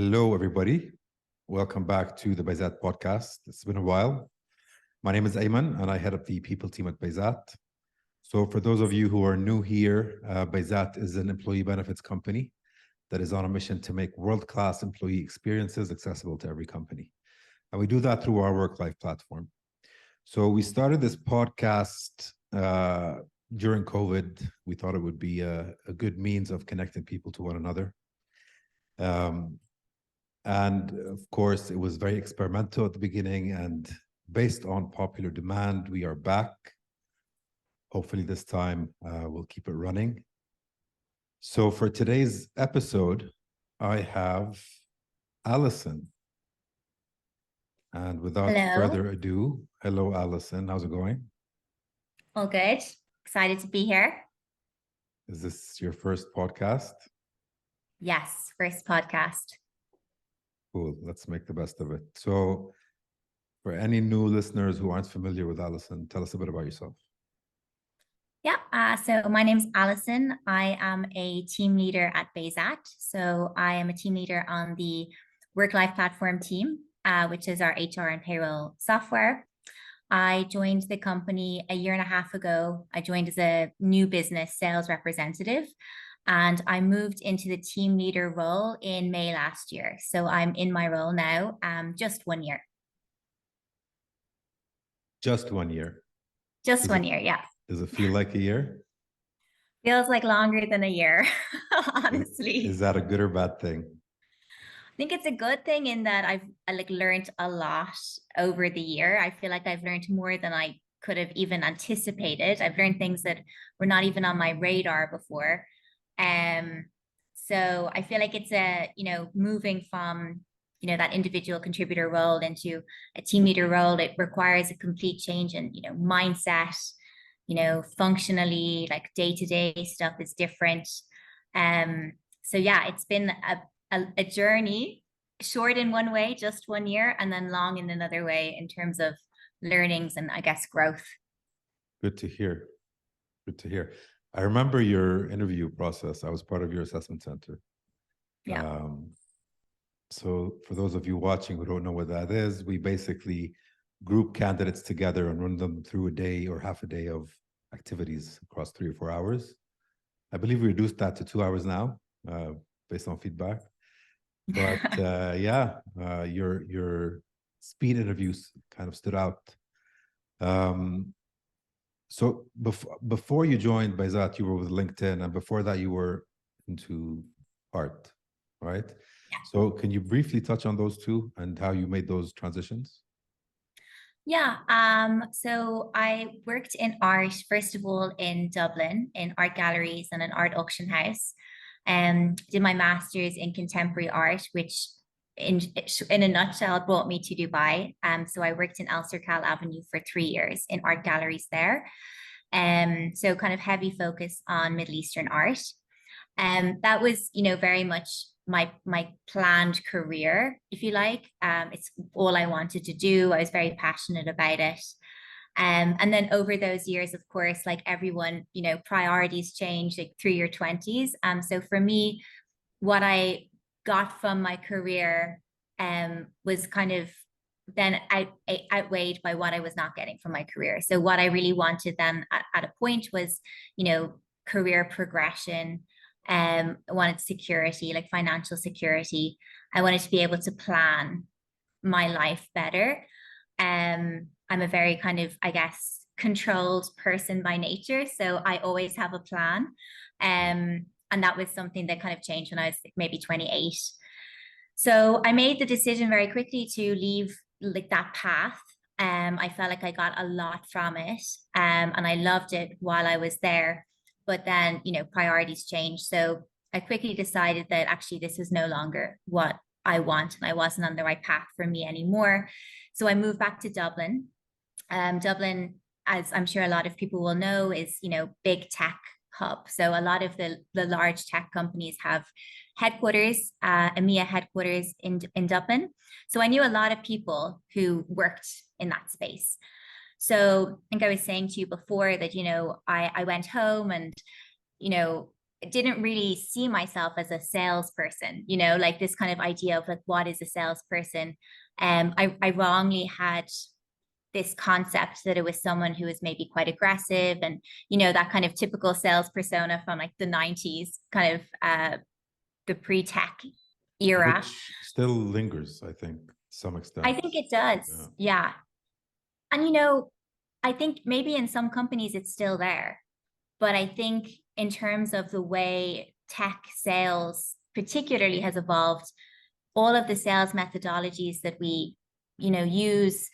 Hello, everybody. Welcome back to the Bayzat podcast. It's been a while. My name is Ayman, and I head up the people team at Bayzat. So for those of you who are new here, Bayzat is an employee benefits company that is on a mission to make world-class employee experiences accessible to every company. And we do that through our work-life platform. So we started this podcast during COVID. We thought it would be a good means of connecting people to one another. And of course, it was very experimental at the beginning, and based on popular demand, we are back. Hopefully this time we'll keep it running. So for today's episode, I have Alison. And without further ado, hello, Alison. How's it going? All good. Excited to be here. Is this your first podcast? Yes, first podcast. Cool. Let's make the best of it. So for any new listeners who aren't familiar with Alison, tell us a bit about yourself. Yeah, so my name's Alison. I am a team leader at Bayzat. So I am a team leader on the work-life platform team, which is our HR and payroll software. I joined the company a year and a half ago. I joined as a new business sales representative, and I moved into the team leader role in May last year. So I'm in my role now, just 1 year. Just 1 year? Just 1 year, yeah. Does it feel like a year? Feels like longer than a year, honestly. Is that a good or bad thing? I think it's a good thing in that I've learned a lot over the year. I feel like I've learned more than I could have even anticipated. I've learned things that were not even on my radar before. So I feel like it's moving from, that individual contributor role into a team leader role. It requires a complete change in, mindset, functionally, like day-to-day stuff is different. So yeah, it's been a journey, short in one way, just 1 year, and then long in another way in terms of learnings and I guess growth. Good to hear. Good to hear. I remember your interview process. I was part of your assessment center. Yeah. So for those of you watching who don't know what that is, we basically group candidates together and run them through a day or half a day of activities across 3 or 4 hours. I believe we reduced that to 2 hours now, based on feedback. But your speed interviews kind of stood out. So before you joined Bayzat, you were with LinkedIn, and before that you were into art, right? Yeah. So can you briefly touch on those two and how you made those transitions? Yeah, so I worked in art, first of all, in Dublin, in art galleries and an art auction house. Did my master's in contemporary art, which in a nutshell brought me to Dubai. So I worked in Al Serkal Avenue for 3 years in art galleries there. So kind of heavy focus on Middle Eastern art. That was, very much my planned career, if you like. It's all I wanted to do. I was very passionate about it. And then over those years, of course, like everyone, priorities change like through your 20s. So for me, what I got from my career was kind of then outweighed by what I was not getting from my career. So what I really wanted then at a point was, career progression. I wanted security, like financial security. I wanted to be able to plan my life better. I'm a very kind of, I guess, controlled person by nature. So I always have a plan. And that was something that kind of changed when I was maybe 28. So I made the decision very quickly to leave like that path. I felt like I got a lot from it. And I loved it while I was there. But then, priorities changed. So I quickly decided that actually this is no longer what I want, and I wasn't on the right path for me anymore. So I moved back to Dublin. Dublin, as I'm sure a lot of people will know, is, big tech hub. So a lot of the large tech companies have headquarters, EMEA headquarters in Dublin. So I knew a lot of people who worked in that space. So I think I was saying to you before that, I went home and, didn't really see myself as a salesperson, you know, like this kind of idea of like, what is a salesperson? I wrongly had this concept that it was someone who was maybe quite aggressive and, you know, that kind of typical sales persona from like the 90s, kind of the pre-tech era. Which still lingers, I think, to some I extent. think it does. Yeah. Yeah. And, you know, I think maybe in some companies it's still there. But I think in terms of the way tech sales particularly has evolved, all of the sales methodologies that we, you know, use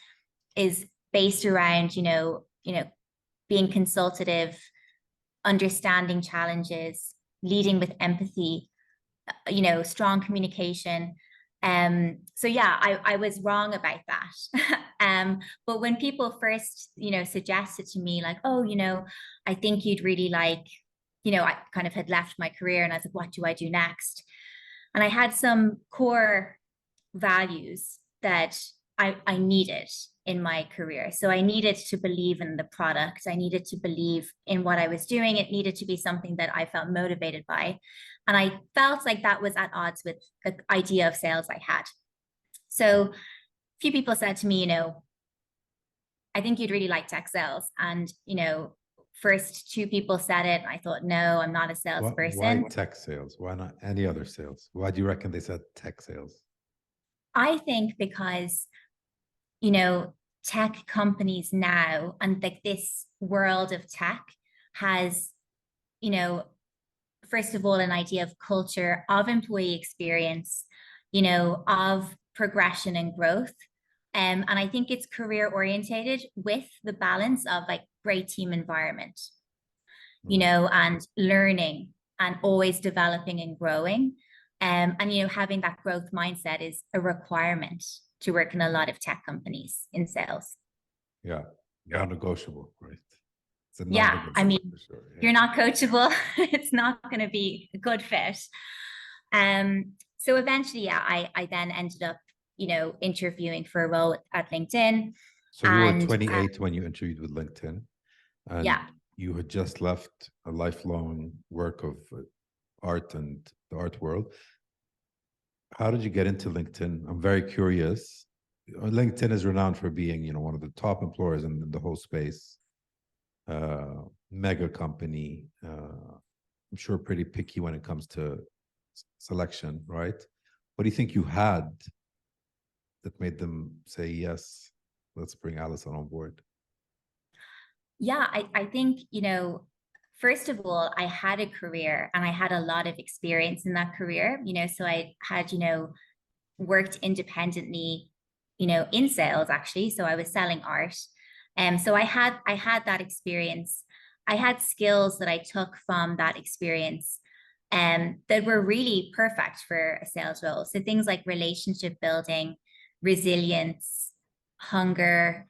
is based around, being consultative, understanding challenges, leading with empathy, strong communication. So yeah, I was wrong about that. But when people first, suggested to me like, oh, I think you'd really like, I kind of had left my career and I was like, what do I do next? And I had some core values that I needed in my career. So I needed to believe in the product. I needed to believe in what I was doing. It needed to be something that I felt motivated by. And I felt like that was at odds with the idea of sales I had. So a few people said to me, I think you'd really like tech sales. And, first two people said it. And I thought, no, I'm not a Why salesperson. tech sales? Why not any other sales? Why do you reckon they said tech sales? I think because tech companies now and like this world of tech has, you know, first of all, an idea of culture, of employee experience, of progression and growth. And I think it's career orientated with the balance of like great team environment, Right. and learning and always developing and growing. And having that growth mindset is a requirement to work in a lot of tech companies in sales. Yeah. Non-negotiable, right? It's a Yeah, I non-negotiable mean, for sure. if Yeah. you're not coachable, it's not going to be a good fit. So eventually, yeah, I then ended up, interviewing for a role at LinkedIn. So you were And 28 when you interviewed with LinkedIn, and yeah, you had just left a lifelong work of art and the art world. How did you get into LinkedIn? I'm very curious. LinkedIn is renowned for being, one of the top employers in the whole space. Mega company. I'm sure pretty picky when it comes to selection, right? What do you think you had that made them say yes? Let's bring Alison on board. yeah, I think, first of all, I had a career and I had a lot of experience in that career, so I had, worked independently, in sales actually. So I was selling art. So I had that experience. I had skills that I took from that experience that were really perfect for a sales role. So things like relationship building, resilience, hunger.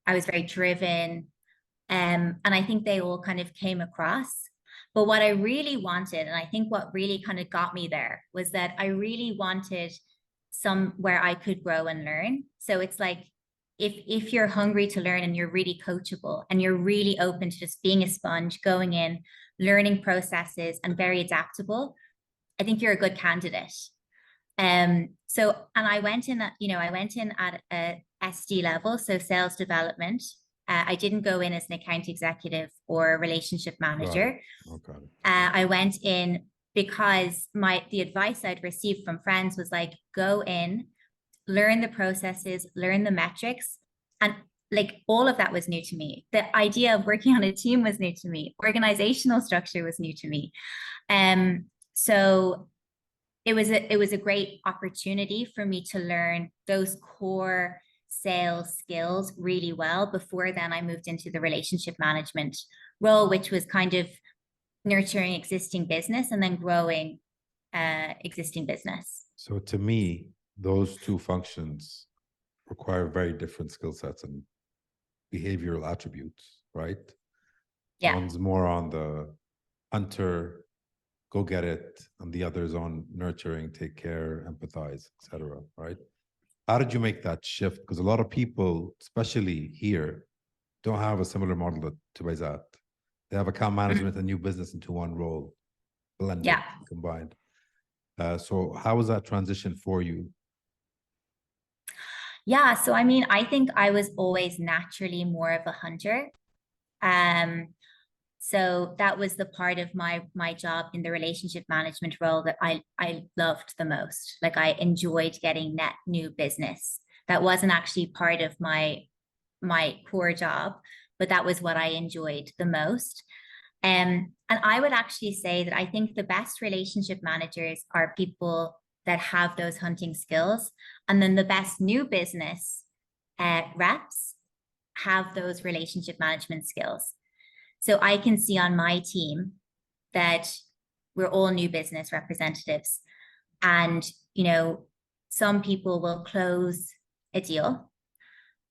I was very driven. And I think they all kind of came across. But what I really wanted, and I think what really kind of got me there, was that I really wanted somewhere I could grow and learn. So it's like if you're hungry to learn and you're really coachable and you're really open to just being a sponge, going in, learning processes and very adaptable, I think you're a good candidate. So and I went in at, I went in at a SD level, so sales development. I didn't go in as an account executive or a relationship Got it. manager. Okay. I went in because the advice I'd received from friends was like, go in, learn the processes, learn the metrics. And like all of that was new to me. The idea of working on a team was new to me. Organizational structure was new to me. So it was a great opportunity for me to learn those core sales skills really well. Before then, I moved into the relationship management role, which was kind of nurturing existing business and then growing existing business. So to me, those two functions require very different skill sets and behavioral attributes, right? Yeah. One's more on the hunter, go get it, and the other's on nurturing, take care, empathize, etc. Right? How did you make that shift? Because a lot of people, especially here, don't have a similar model to Bayzat. They have account management and new business into one role. blended, Yeah. combined. So how was that transition for you? Yeah. So, I mean, I think I was always naturally more of a hunter. Um, so that was the part of my job in the relationship management role that I loved the most. Like I enjoyed getting net new business. That wasn't actually part of my core job, but that was what I enjoyed the most. And I would actually say that I think the best relationship managers are people that have those hunting skills. And then the best new business reps have those relationship management skills. So I can see on my team that we're all new business representatives. And, you know, some people will close a deal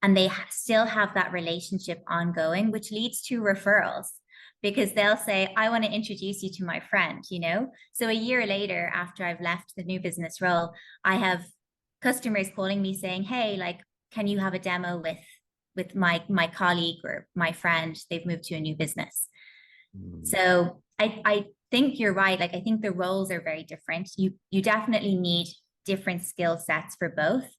and they still have that relationship ongoing, which leads to referrals because they'll say, I want to introduce you to my friend, you know? So a year later, after I've left the new business role, I have customers calling me saying, hey, like, can you have a demo with my colleague or my friend? They've moved to a new business. So I think you're right. Like I think the roles are very different. You definitely need different skill sets for both,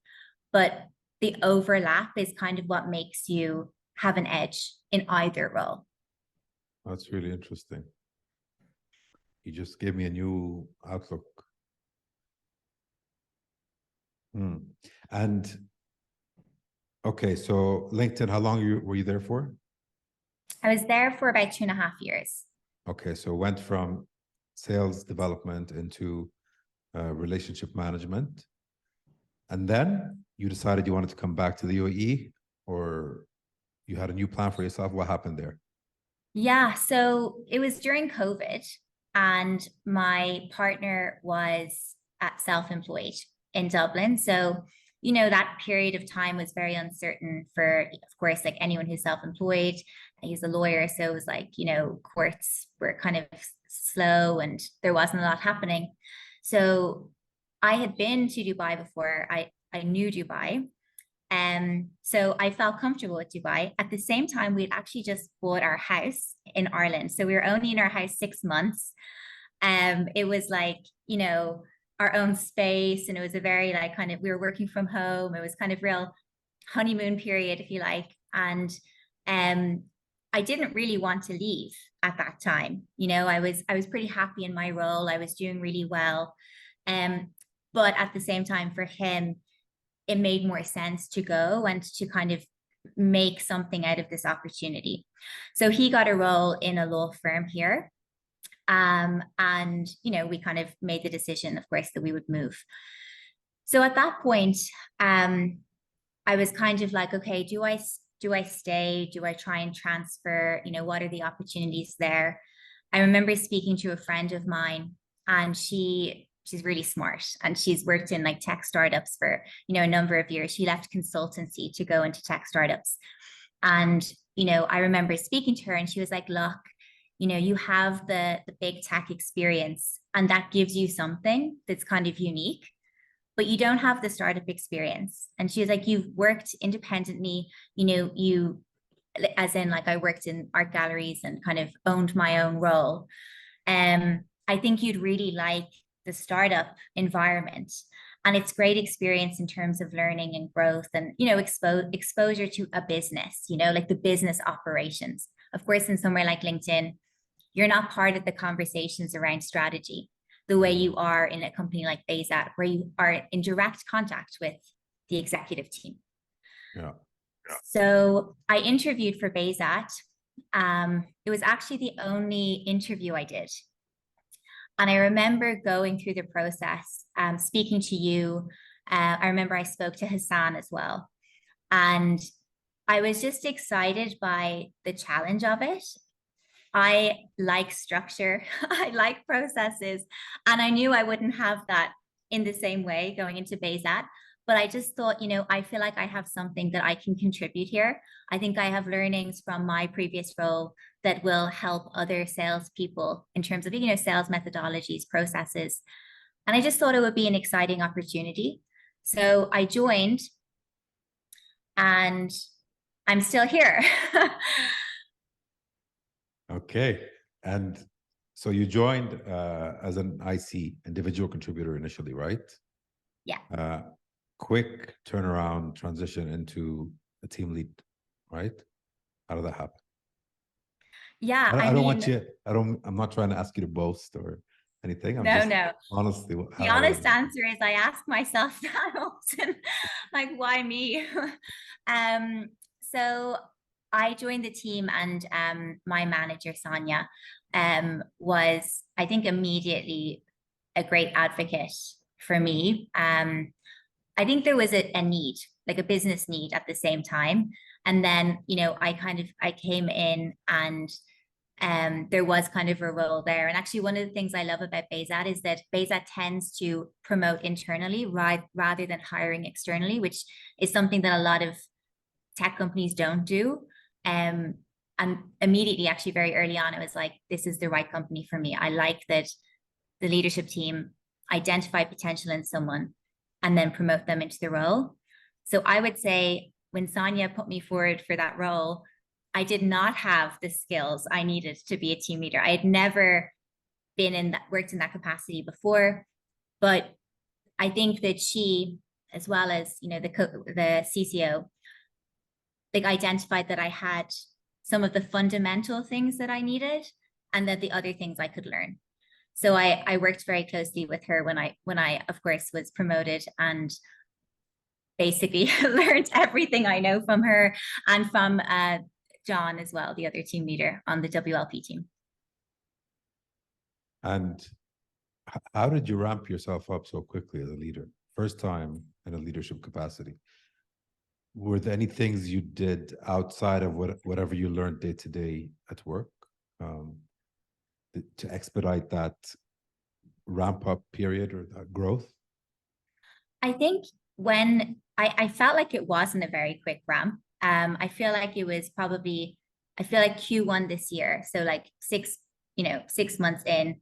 but the overlap is kind of what makes you have an edge in either role. That's really interesting. You just gave me a new outlook. And okay, so LinkedIn, how long were you there for? I was there for about 2.5 years. Okay, so went from sales development into relationship management. And then you decided you wanted to come back to the UAE, or you had a new plan for yourself. What happened there? Yeah, so it was during COVID, and my partner was at self-employed in Dublin. So, you know, that period of time was very uncertain for, of course, like anyone who's self-employed. He's a lawyer, so it was like, you know, courts were kind of slow and there wasn't a lot happening. So I had been to Dubai before. I knew Dubai. So I felt comfortable with Dubai. At the same time, we'd actually just bought our house in Ireland. So we were only in our house 6 months. It was like, you know, our own space. And it was a very like kind of, we were working from home. It was kind of real honeymoon period, if you like. And I didn't really want to leave at that time. You know, I was pretty happy in my role. I was doing really well. But at the same time for him, it made more sense to go and to kind of make something out of this opportunity. So he got a role in a law firm here. And, you know, we kind of made the decision, of course, that we would move. So at that point, I was kind of like, okay, do I stay? Do I try and transfer? You know, what are the opportunities there? I remember speaking to a friend of mine, and she's really smart, and she's worked in like tech startups for, you know, a number of years. She left consultancy to go into tech startups. And, you know, I remember speaking to her and she was like, look, you know, you have the big tech experience and that gives you something that's kind of unique, but you don't have the startup experience. And she was like, you've worked independently, you know, you, as in like I worked in art galleries and kind of owned my own role. I think you'd really like the startup environment, and it's great experience in terms of learning and growth and, you know, exposure to a business, you know, like the business operations. Of course, in somewhere like LinkedIn, you're not part of the conversations around strategy the way you are in a company like Bayzat, where you are in direct contact with the executive team. Yeah. So I interviewed for Bayzat. It was actually the only interview I did. And I remember going through the process, speaking to you. I remember I spoke to Hassan as well. And I was just excited by the challenge of it. I like structure, I like processes, and I knew I wouldn't have that in the same way going into Bayzat. But I just thought, you know, I feel like I have something that I can contribute here. I think I have learnings from my previous role that will help other salespeople in terms of, you know, sales methodologies, processes. And I just thought it would be an exciting opportunity. So I joined, and I'm still here. Okay. And So you joined as an IC, individual contributor initially, right? Yeah. Quick turnaround transition into a team lead, right? How did that happen? Yeah, I I don't want mean, you, I'm not trying to ask you to boast or anything. I'm no, just no. honestly, The how did honest it happen? answer is I ask myself that often, like, why me? So I joined the team, and my manager, Sonia, was, I think, immediately a great advocate for me. I think there was a need, like a business need at the same time. And then, I came in, and there was kind of a role there. And actually, one of the things I love about Bayzat is that Bayzat tends to promote internally rather than hiring externally, which is something that a lot of tech companies don't do. And immediately, actually, very early on, I was like, this is the right company for me. I like that the leadership team identify potential in someone and then promote them into the role. So I would say when Sonia put me forward for that role, I did not have the skills I needed to be a team leader. I had never worked in that capacity before, but I think that she, as well as the CCO, like identified that I had some of the fundamental things that I needed, and that the other things I could learn. So I worked very closely with her when I of course was promoted, and basically learned everything I know from her, and from John as well, the other team leader on the WLP team. And how did you ramp yourself up so quickly as a leader? First time in a leadership capacity. Were there any things you did outside of whatever you learned day to day at work um, to expedite that ramp up period or that growth? I think when I felt like it wasn't a very quick ramp. I feel like it was probably, I feel like Q1 this year, so like 6 months in,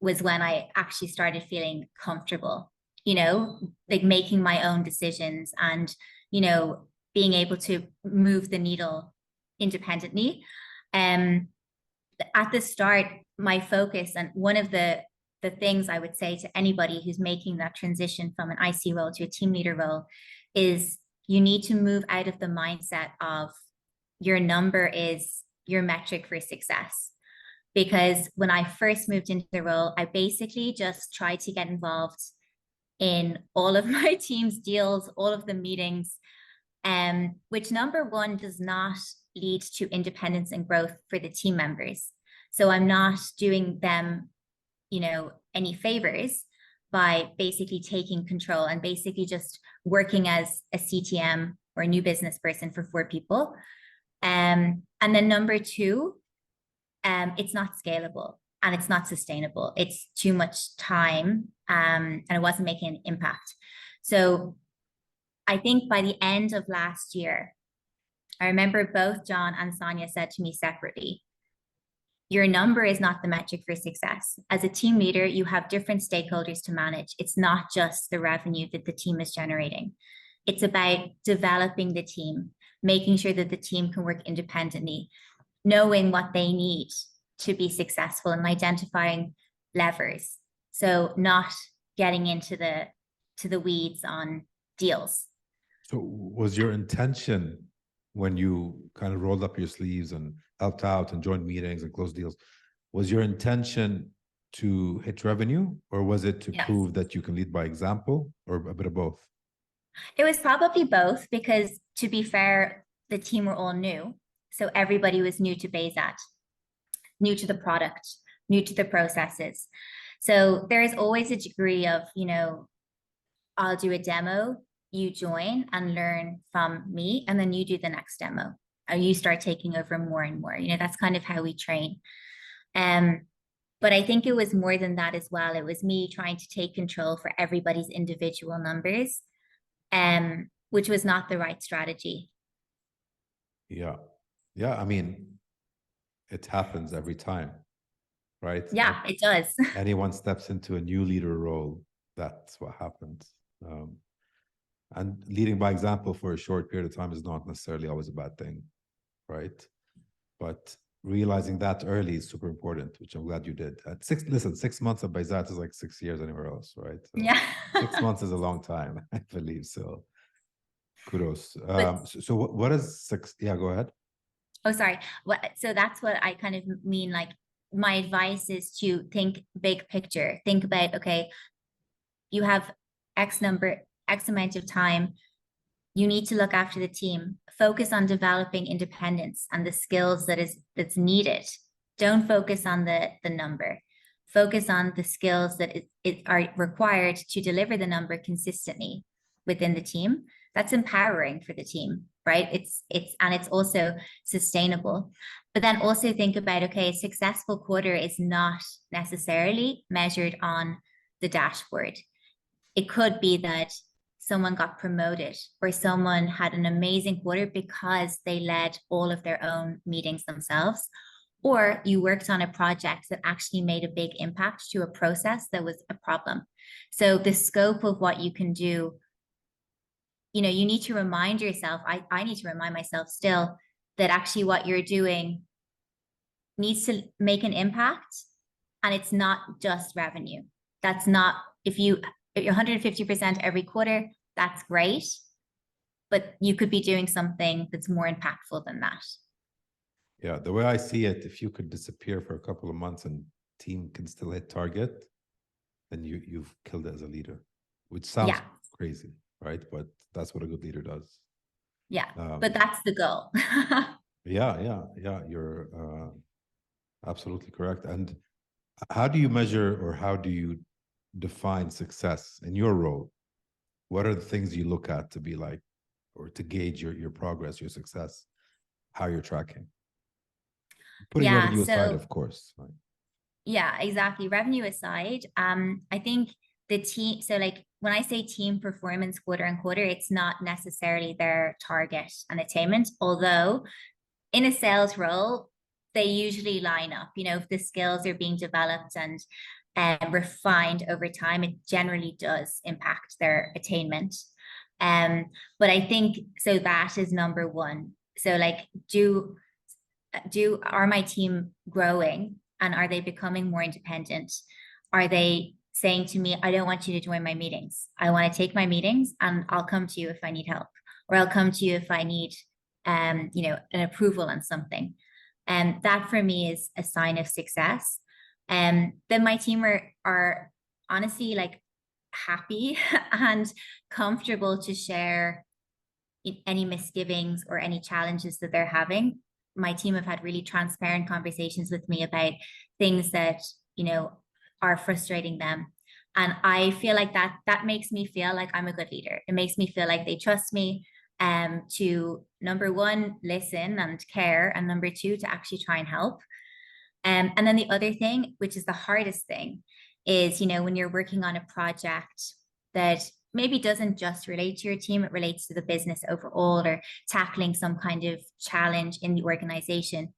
was when I actually started feeling comfortable, like making my own decisions, and, being able to move the needle independently. Um, at the start, my focus, and one of the things I would say to anybody who's making that transition from an IC role to a team leader role, is you need to move out of the mindset of your number is your metric for success. Because when I first moved into the role, I basically just tried to get involved in all of my team's deals, all of the meetings, which, number one, does not lead to independence and growth for the team members. So I'm not doing them, any favors by basically taking control and basically just working as a CTM or a new business person for 4 people. And then number two, it's not scalable and it's not sustainable. It's too much time, and it wasn't making an impact. So I think by the end of last year, I remember both John and Sonia said to me separately, your number is not the metric for success. As a team leader, you have different stakeholders to manage. It's not just the revenue that the team is generating. It's about developing the team, making sure that the team can work independently, knowing what they need to be successful, and identifying levers. So not getting into the weeds on deals. So was your intention when you kind of rolled up your sleeves and helped out and joined meetings and closed deals, was your intention to hit revenue, or was it to Yes. prove that you can lead by example, or a bit of both? It was probably both, because to be fair, the team were all new. So everybody was new to Bayzat, new to the product, new to the processes. So there is always a degree of, I'll do a demo, you join and learn from me, and then you do the next demo, or you start taking over more and more. That's kind of how we train. But I think it was more than that as well. It was me trying to take control for everybody's individual numbers, which was not the right strategy. Yeah. Yeah. I mean, it happens every time, right? Yeah, it does. Anyone steps into a new leader role, that's what happens. And leading by example for a short period of time is not necessarily always a bad thing, right? But realizing that early is super important, which I'm glad you did. At 6 months of Bayzat is like 6 years anywhere else, right? So Yeah. 6 months is a long time, I believe. So kudos. But So what is six? Yeah, go ahead. oh, sorry. So that's what I kind of mean. Like, my advice is to think big picture. Think about, okay, you have X amount of time. You need to look after the team. Focus on developing independence and the skills that's needed. Don't focus on the number. Focus on the skills that are required to deliver the number consistently within the team. That's empowering for the team, right? It's also sustainable. But then also think about, okay, a successful quarter is not necessarily measured on the dashboard. It could be that someone got promoted or someone had an amazing quarter because they led all of their own meetings themselves, or you worked on a project that actually made a big impact to a process that was a problem. So the scope of what you can do, you need to remind yourself, I need to remind myself still, that actually what you're doing needs to make an impact, and it's not just revenue. That's not, if you're 150% every quarter, that's great, but you could be doing something that's more impactful than that. Yeah, the way I see it, if you could disappear for a couple of months and team can still hit target, then you've killed it as a leader, which sounds Yeah, crazy, right? But that's what a good leader does. yeah, but Um, that's the goal. yeah. You're absolutely correct. And how do you measure or how do you define success in your role? What are the things you look at to be like, or to gauge your progress, your success, how you're tracking? Putting Yeah, revenue aside, so of course. Right? yeah, exactly. Revenue aside, I think the team, so like when I say team performance quarter on quarter, it's not necessarily their target and attainment, although in a sales role, they usually line up. If the skills are being developed and refined over time, it generally does impact their attainment. But I think so that is number one. So like, are my team growing and are they becoming more independent? Are they saying to me, I don't want you to join my meetings. I want to take my meetings and I'll come to you if I need help, or I'll come to you if I need an approval on something. And that for me is a sign of success. Then my team are honestly like happy and comfortable to share any misgivings or any challenges that they're having. My team have had really transparent conversations with me about things that, are frustrating them. And I feel like that makes me feel like I'm a good leader. It makes me feel like they trust me to, number one, listen and care, and number two, to actually try and help. And then the other thing, which is the hardest thing, is, when you're working on a project that maybe doesn't just relate to your team, it relates to the business overall, or tackling some kind of challenge in the organization,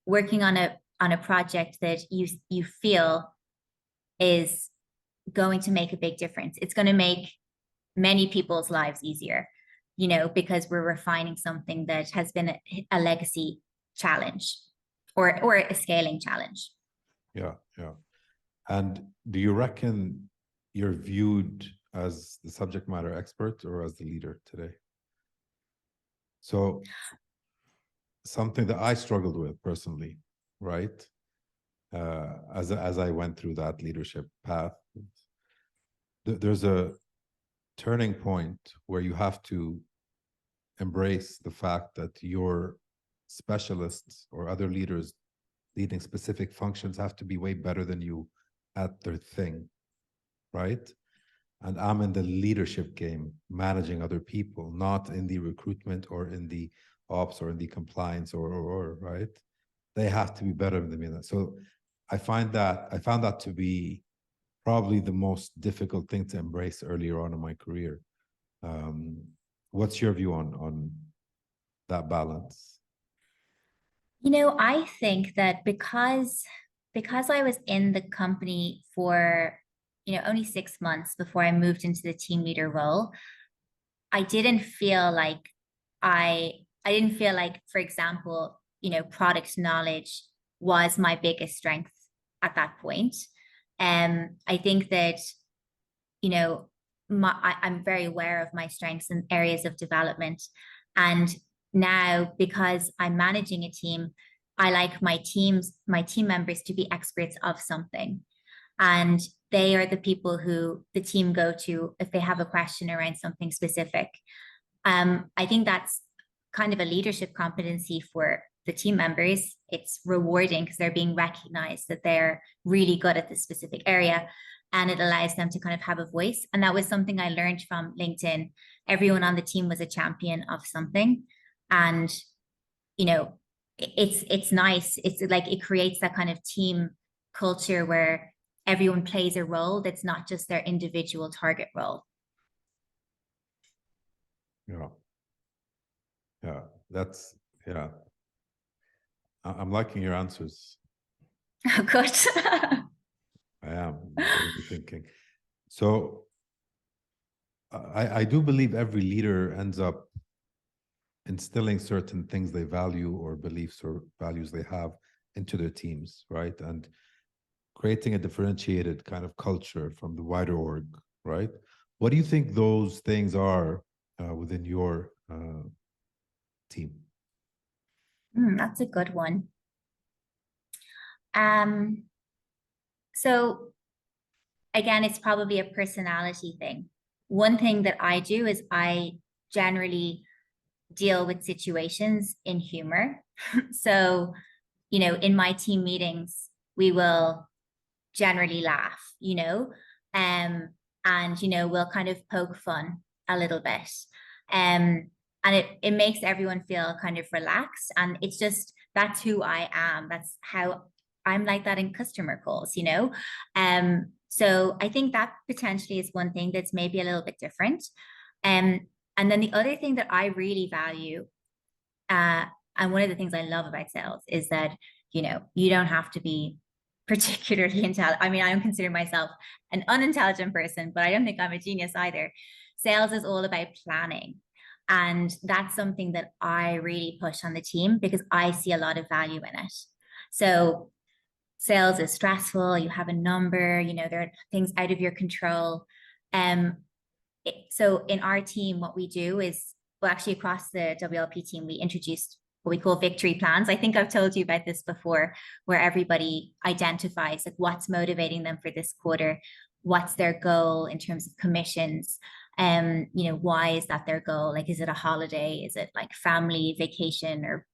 working on a project that you feel is going to make a big difference. It's going to make many people's lives easier, because we're refining something that has been a legacy challenge or a scaling challenge. Yeah. And do you reckon you're viewed as the subject matter expert or as the leader today? So something that I struggled with personally, right? As I went through that leadership path, there's a turning point where you have to embrace the fact that your specialists or other leaders leading specific functions have to be way better than you at their thing, right? And I'm in the leadership game, managing other people, not in the recruitment or in the ops or in the compliance or right? They have to be better than me. So I found that to be probably the most difficult thing to embrace earlier on in my career. What's your view on that balance? I think that because I was in the company for, only 6 months before I moved into the team leader role, I didn't feel like I didn't feel like, for example, product knowledge was my biggest strength at that point. I think that, I'm very aware of my strengths and areas of development. And now, because I'm managing a team, I like my team members to be experts of something. And they are the people who the team go to if they have a question around something specific. I think that's kind of a leadership competency for the team members. It's rewarding because they're being recognized that they're really good at this specific area, and it allows them to kind of have a voice. And that was something I learned from LinkedIn. Everyone on the team was a champion of something. And, it's nice. It's like it creates that kind of team culture where everyone plays a role that's not just their individual target role. Yeah. Yeah. I'm liking your answers. Oh, good. I am really thinking. So I do believe every leader ends up instilling certain things they value or beliefs or values they have into their teams, right? And creating a differentiated kind of culture from the wider org, right? What do you think those things are within your team? That's a good one. So again, it's probably a personality thing. One thing that I do is I generally deal with situations in humor. So, in my team meetings, we will generally laugh, and, we'll kind of poke fun a little bit. And it makes everyone feel kind of relaxed. And it's just, that's who I am. That's how I'm like that in customer calls, So I think that potentially is one thing that's maybe a little bit different. And then the other thing that I really value, and one of the things I love about sales is that, you don't have to be particularly intelligent. I mean, I don't consider myself an unintelligent person, but I don't think I'm a genius either. Sales is all about planning. And that's something that I really push on the team because I see a lot of value in it. So sales is stressful. You have a number, there are things out of your control. So in our team, what we do is, well, actually across the WLP team, we introduced what we call victory plans. I think I've told you about this before, where everybody identifies like what's motivating them for this quarter, what's their goal in terms of commissions. Why is that their goal? Like, is it a holiday? Is it like family vacation or,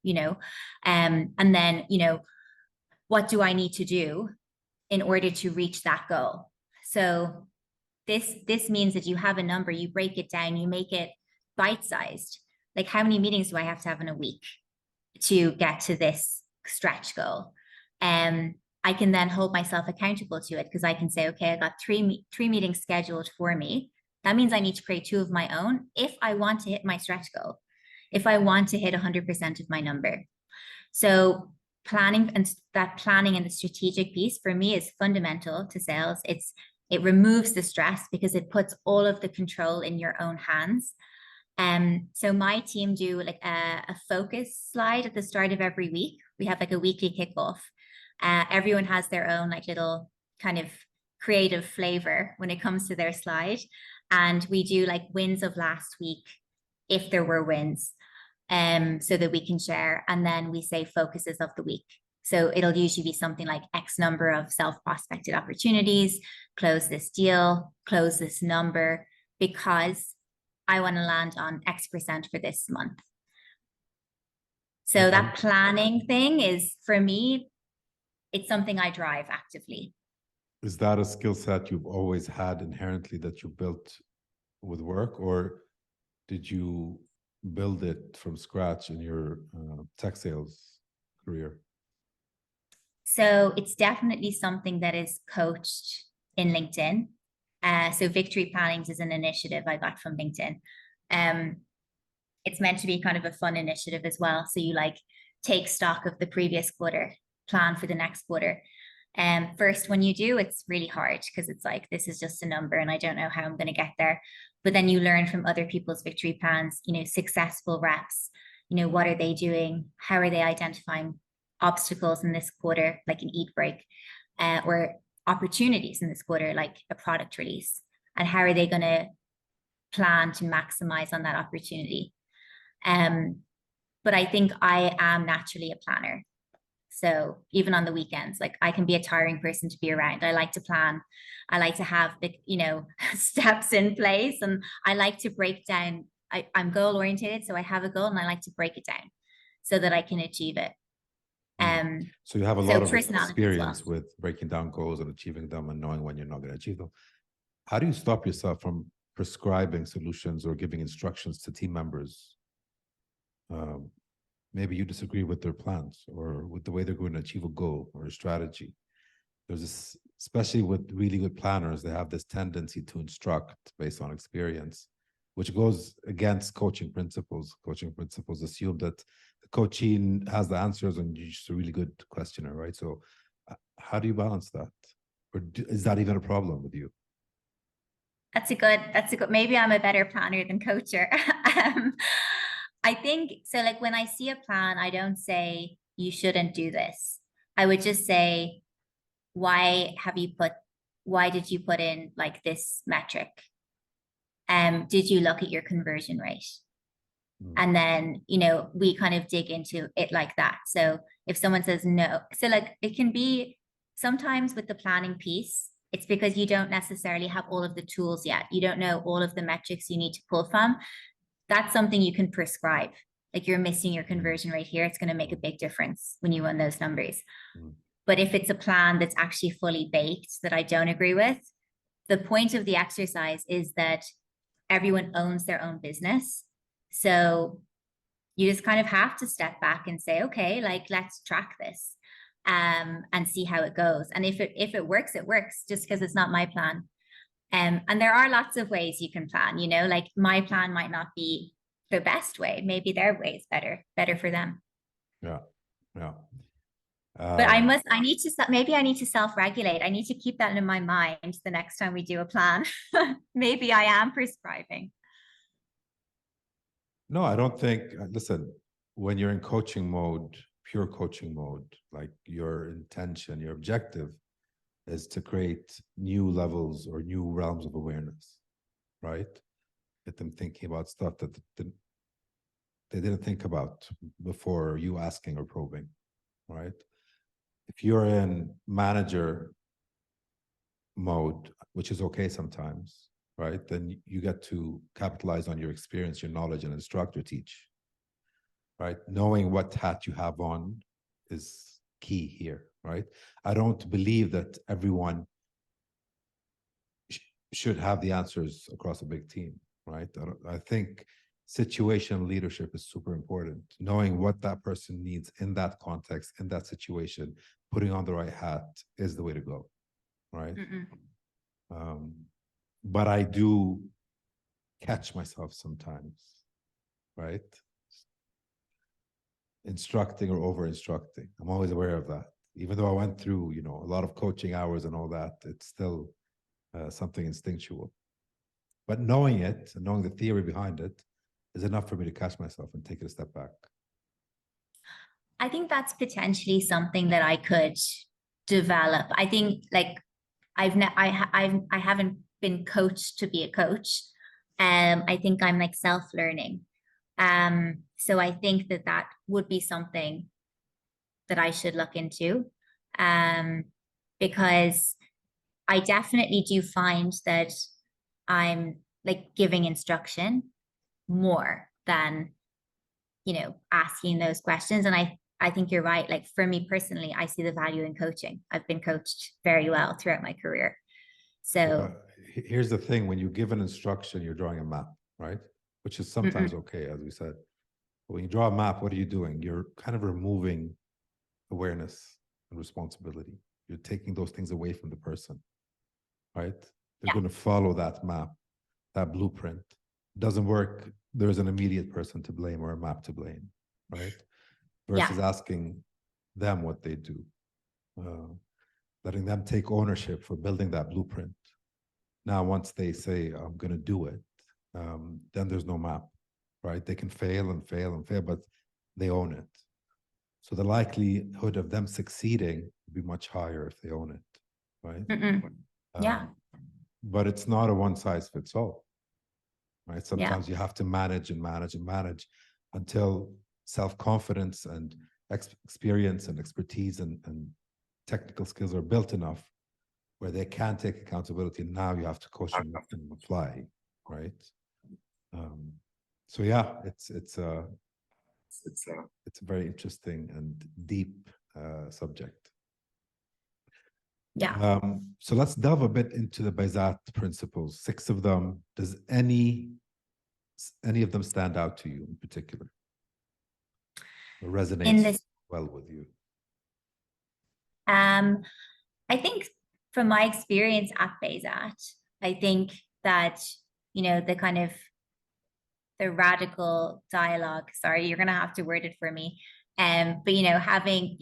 and then, what do I need to do in order to reach that goal? So this means that you have a number, you break it down, you make it bite-sized. Like, how many meetings do I have to have in a week to get to this stretch goal? I can then hold myself accountable to it because I can say, okay, I got three meetings scheduled for me. That means I need to create 2 of my own if I want to hit my stretch goal, if I want to hit 100% of my number. So planning and the strategic piece for me is fundamental to sales. It removes the stress because it puts all of the control in your own hands. So my team do like a focus slide at the start of every week. We have like a weekly kickoff. Everyone has their own like little kind of creative flavor when it comes to their slide. And we do like wins of last week, if there were wins, so that we can share. And then we say focuses of the week. So it'll usually be something like X number of self-prospected opportunities, close this deal, close this number, because I want to land on X% for this month. So that planning thing is, for me, it's something I drive actively. Is that a skill set you've always had inherently that you built with work, or did you build it from scratch in your tech sales career? So it's definitely something that is coached in LinkedIn. So Victory Plannings is an initiative I got from LinkedIn. It's meant to be kind of a fun initiative as well. So you like take stock of the previous quarter, plan for the next quarter. First, when you do, it's really hard because it's like, this is just a number and I don't know how I'm going to get there. But then you learn from other people's victory plans, successful reps, what are they doing? How are they identifying obstacles in this quarter, like an eat break, or opportunities in this quarter, like a product release? And how are they going to plan to maximize on that opportunity? But I think I am naturally a planner. So even on the weekends, like I can be a tiring person to be around. I like to plan. I like to have the, steps in place, and I like to break down. I'm goal oriented, so I have a goal and I like to break it down so that I can achieve it. So you have a so lot of personality as well. experience with breaking down goals and achieving them and knowing when you're not going to achieve them. How do you stop yourself from prescribing solutions or giving instructions to team members? Maybe you disagree with their plans or with the way they're going to achieve a goal or a strategy. There's this, especially with really good planners, they have this tendency to instruct based on experience, which goes against coaching principles. Coaching principles assume that the coaching has the answers and you're just a really good questioner, right? So how do you balance that? Or is that even a problem with you? That's a good, maybe I'm a better planner than coacher. I think so. Like when I see a plan, I don't say you shouldn't do this. I would just say, why did you put in like this metric? Did you look at your conversion rate? And then, we kind of dig into it like that. So if someone says no, so like it can be sometimes with the planning piece, it's because you don't necessarily have all of the tools yet. You don't know all of the metrics you need to pull from. That's something you can prescribe. Like you're missing your conversion rate here. It's going to make a big difference when you run those numbers. But if it's a plan that's actually fully baked that I don't agree with, the point of the exercise is that everyone owns their own business. So you just kind of have to step back and say, okay, like let's track this and see how it goes. And if it works, it works, just because it's not my plan. And there are lots of ways you can plan, like my plan might not be the best way. Maybe their way is better for them. Yeah. Yeah. But maybe I need to self-regulate. I need to keep that in my mind the next time we do a plan. Maybe I am prescribing. No, I don't think, listen, when you're in coaching mode, pure coaching mode, like your intention, your objective is to create new levels or new realms of awareness, right? Get them thinking about stuff that they didn't think about before you asking or probing, right? If you're in manager mode, which is okay sometimes, right? Then you get to capitalize on your experience, your knowledge, and instruct or teach, right? Knowing what hat you have on is key here, right? I don't believe that everyone should have the answers across a big team, right? I think situational leadership is super important. Knowing what that person needs in that context, in that situation, putting on the right hat is the way to go, right? But I do catch myself sometimes, right? Instructing or over instructing. I'm always aware of that. Even though I went through, a lot of coaching hours and all that, it's still something instinctual. But knowing it and knowing the theory behind it is enough for me to catch myself and take it a step back. I think that's potentially something that I could develop. I think like I haven't been coached to be a coach. I think I'm like self-learning. So I think that would be something that I should look into. Because I definitely do find that I'm like giving instruction more than, asking those questions. And I think you're right. Like for me personally, I see the value in coaching. I've been coached very well throughout my career. So here's the thing: when you give an instruction, you're drawing a map, right? Which is sometimes okay, as we said. But when you draw a map, what are you doing? You're kind of removing awareness and responsibility. You're taking those things away from the person, right? They're going to follow that map, that blueprint. Doesn't work, there's an immediate person to blame or a map to blame, right? Versus asking them what they do, letting them take ownership for building that blueprint. Now, once they say, I'm going to do it, then there's no map, right? They can fail and fail and fail, but they own it. So the likelihood of them succeeding would be much higher if they own it, right? Yeah. But it's not a one size fits all, right? Sometimes Yeah. you have to manage and manage and manage until self-confidence and experience and expertise and technical skills are built enough where they can take accountability. Now you have to coach them and apply, right? So yeah, it's a very interesting and deep subject. Yeah. So let's delve a bit into the Bayzat principles. 6 of them. Does any of them stand out to you in particular? Or resonates well with you? I think from my experience at Bayzat, I think that, the kind of the radical dialogue, sorry, you're going to have to word it for me. But, having,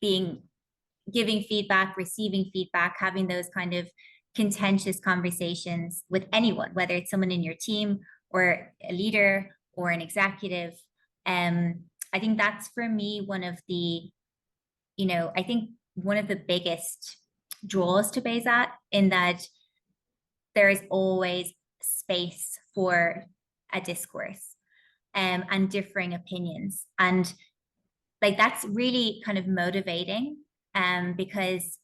being, giving feedback, receiving feedback, having those kind of contentious conversations with anyone, whether it's someone in your team or a leader or an executive. I think that's for me one of the, I think one of the biggest draws to Bayzat, in that there is always space for a discourse and differing opinions. And like that's really kind of motivating because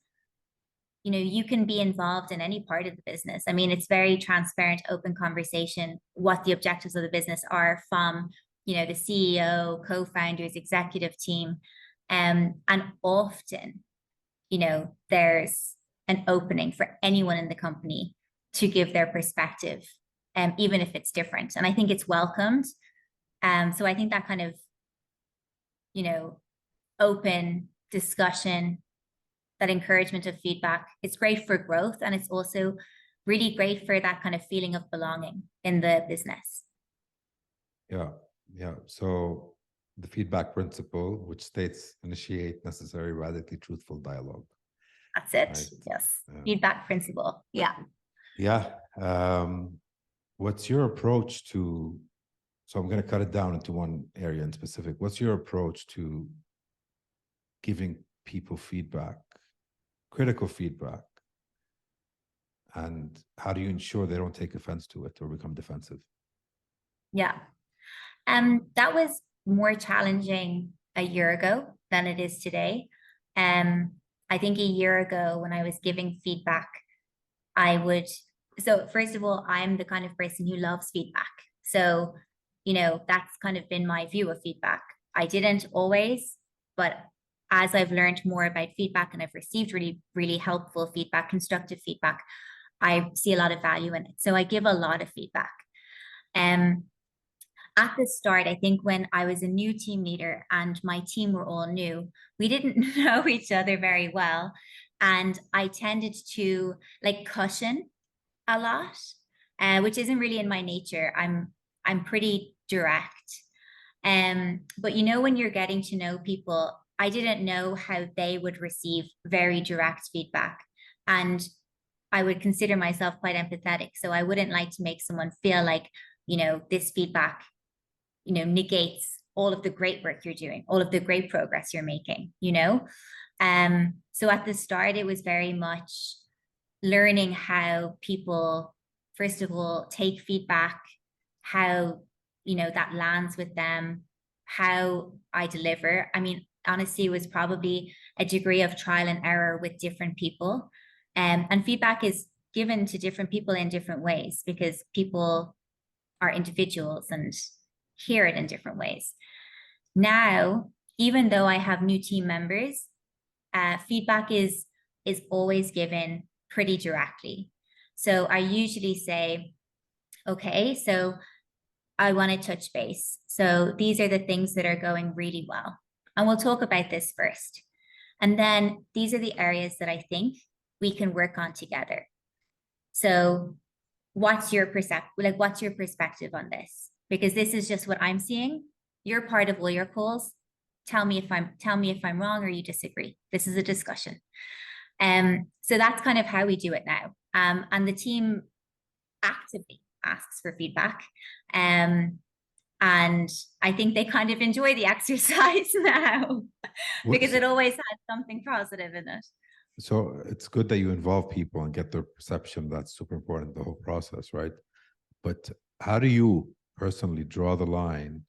you can be involved in any part of the business. I mean, it's very transparent, open conversation, what the objectives of the business are from, the CEO, co-founders, executive team. And often, there's an opening for anyone in the company to give their perspective, even if it's different. And I think it's welcomed. So I think that kind of, open discussion, that encouragement of feedback, it's great for growth. And it's also really great for that kind of feeling of belonging in the business. Yeah. Yeah. So the feedback principle, which states initiate necessary, radically truthful dialogue. That's it. Right? Yes. Feedback principle. Yeah. Yeah. What's your approach to, so I'm going to cut it down into one area in specific. What's your approach to giving people feedback, critical feedback? And how do you ensure they don't take offense to it or become defensive? Yeah. That was more challenging a year ago than it is today. I think a year ago when I was giving feedback, so first of all, I'm the kind of person who loves feedback. So, that's kind of been my view of feedback. I didn't always, but as I've learned more about feedback and I've received really, really helpful feedback, constructive feedback, I see a lot of value in it. So I give a lot of feedback. At the start, I think when I was a new team leader and my team were all new, we didn't know each other very well. And I tended to like cushion a lot, which isn't really in my nature. I'm pretty direct. But when you're getting to know people, I didn't know how they would receive very direct feedback. And I would consider myself quite empathetic. So I wouldn't like to make someone feel like, this feedback negates all of the great work you're doing, all of the great progress you're making, So at the start, it was very much learning how people, first of all, take feedback, how, that lands with them, how I deliver. I mean, honestly, it was probably a degree of trial and error with different people. And feedback is given to different people in different ways because people are individuals and hear it in different ways. Now, even though I have new team members, feedback is always given pretty directly. So I usually say, okay, so I want to touch base. So these are the things that are going really well. And we'll talk about this first. And then these are the areas that I think we can work on together. So what's your perspective on this? Because this is just what I'm seeing. You're part of all your calls. Tell me if I'm wrong or you disagree. This is a discussion. So that's kind of how we do it now. And the team actively asks for feedback. And I think they kind of enjoy the exercise now because So, it always has something positive in it. so it's good that you involve people and get their perception. That's super important, the whole process, right? But how do you personally draw the line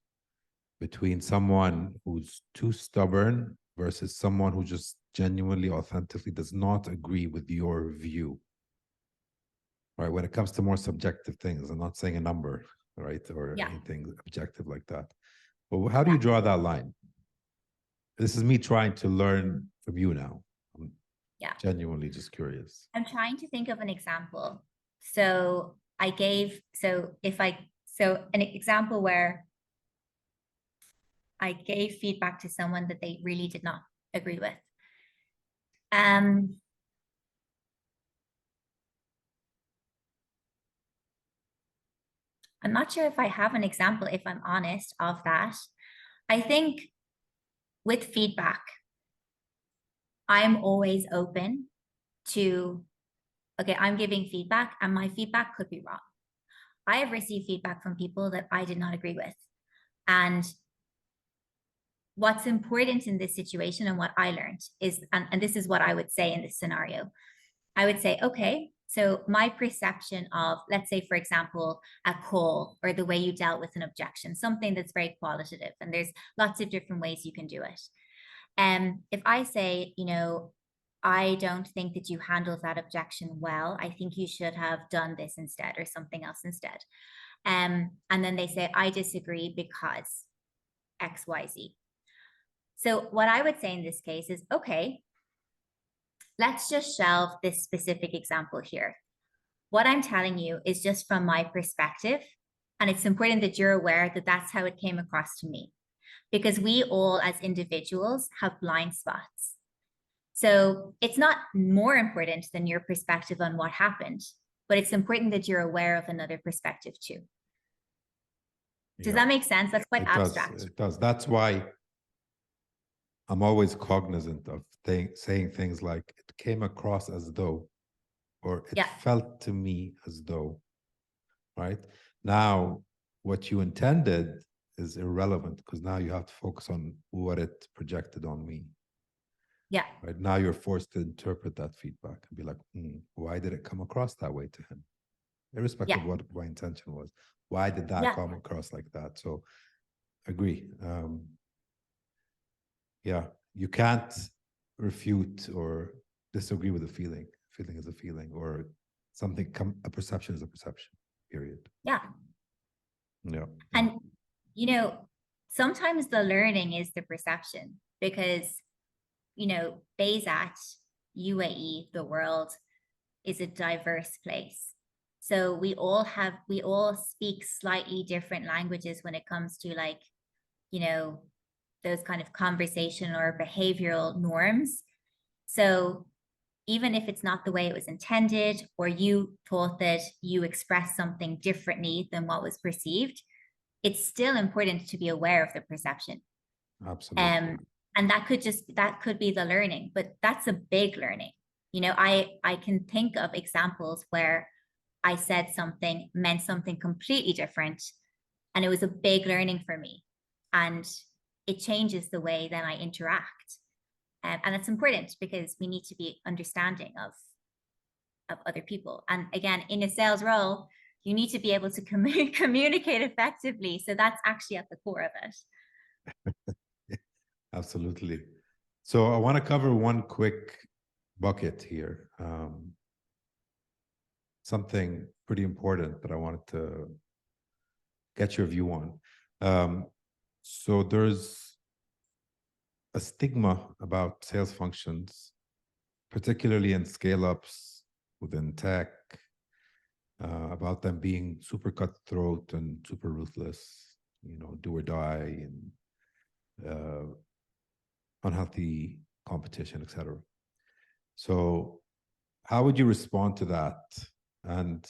between someone who's too stubborn versus someone who just genuinely, authentically does not agree with your view? Right. When it comes to more subjective things, I'm not saying a number, right, or Yeah. anything objective like that. But how do Yeah. you draw that line? This is me trying to learn from you now. I'm Yeah. genuinely just curious. I'm trying to think of an example. So I gave, so if I, so an example where I gave feedback to someone that they really did not agree with. Um, I'm not sure if I have an example, if I'm honest, of that. I think with feedback, I'm always open to, okay, I'm giving feedback and my feedback could be wrong. I have received feedback from people that I did not agree with. And what's important in this situation and what I learned is, and this is what I would say in this scenario, I would say, okay, so my perception of, let's say, for example, a call or the way you dealt with an objection, something that's very qualitative, and there's lots of different ways you can do it. If I say, I don't think that you handled that objection well, I think you should have done this instead or something else instead. And then they say, I disagree because XYZ. So what I would say in this case is, okay, let's just shelve this specific example here. What I'm telling you is just from my perspective. And it's important that you're aware that that's how it came across to me, because we all as individuals have blind spots. So it's not more important than your perspective on what happened, but it's important that you're aware of another perspective too. Does Yeah, that make sense? That's quite it does. abstract. It does. That's why I'm always cognizant of saying things like it came across as though, or it Yeah. felt to me as though, right? Now, what you intended is irrelevant because now you have to focus on what it projected on me. Yeah. Right now, you're forced to interpret that feedback and be like, why did it come across that way to him? Irrespective Yeah. of what my intention was. Why did that Yeah. come across like that? So, agree. Yeah, you can't refute or disagree with a feeling. Feeling is a feeling, or something. A perception is a perception. Period. Yeah. Yeah. And, sometimes the learning is the perception because, Bayzat, UAE, the world is a diverse place. So we all speak slightly different languages when it comes to like, those kind of conversation or behavioral norms. So even if it's not the way it was intended, or you thought that you expressed something differently than what was perceived, it's still important to be aware of the perception. Absolutely. And that could be the learning, but that's a big learning. I can think of examples where I said something meant something completely different, and it was a big learning for me. And it changes the way that I interact. And it's important because we need to be understanding of other people. And again, in a sales role, you need to be able to communicate effectively. So that's actually at the core of it. Absolutely. So I want to cover one quick bucket here. Something pretty important that I wanted to get your view on. So there's a stigma about sales functions, particularly in scale ups within tech, about them being super cutthroat and super ruthless, do or die, and unhealthy competition, etc. So, how would you respond to that? And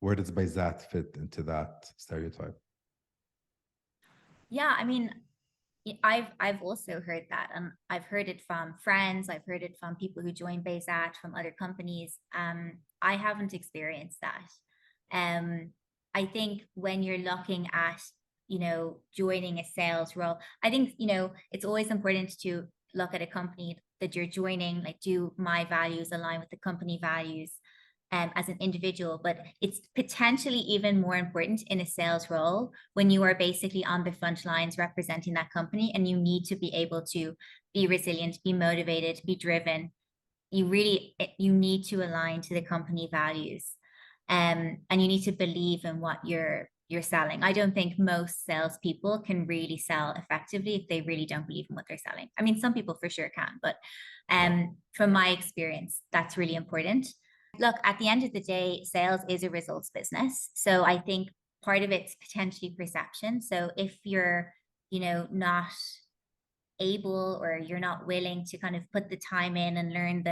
where does Bayzat fit into that stereotype? Yeah, I mean, I've also heard that, and I've heard it from friends. I've heard it from people who join Bayzat from other companies. I haven't experienced that. I think when you're looking at joining a sales role. I think, it's always important to look at a company that you're joining, like, do my values align with the company values as an individual? But it's potentially even more important in a sales role when you are basically on the front lines representing that company, and you need to be able to be resilient, be motivated, be driven. You need to align to the company values, and you need to believe in what you're selling. I don't think most salespeople can really sell effectively if they really don't believe in what they're selling. I mean, some people for sure can, but from my experience, that's really important. Look, at the end of the day, sales is a results business. So I think part of it's potentially perception. So if you're, not able, or you're not willing to kind of put the time in and learn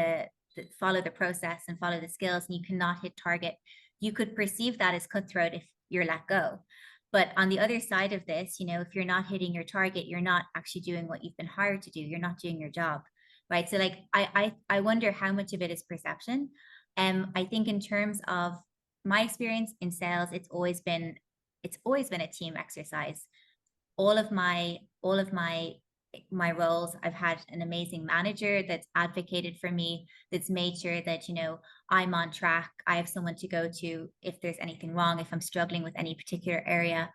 follow the process and follow the skills, and you cannot hit target, you could perceive that as cutthroat if you're let go. But on the other side of this, if you're not hitting your target, you're not actually doing what you've been hired to do. You're not doing your job, right? So like, I wonder how much of it is perception. I think in terms of my experience in sales, it's always been a team exercise. All of my roles, I've had an amazing manager that's advocated for me, that's made sure that, I'm on track. I have someone to go to if there's anything wrong, if I'm struggling with any particular area.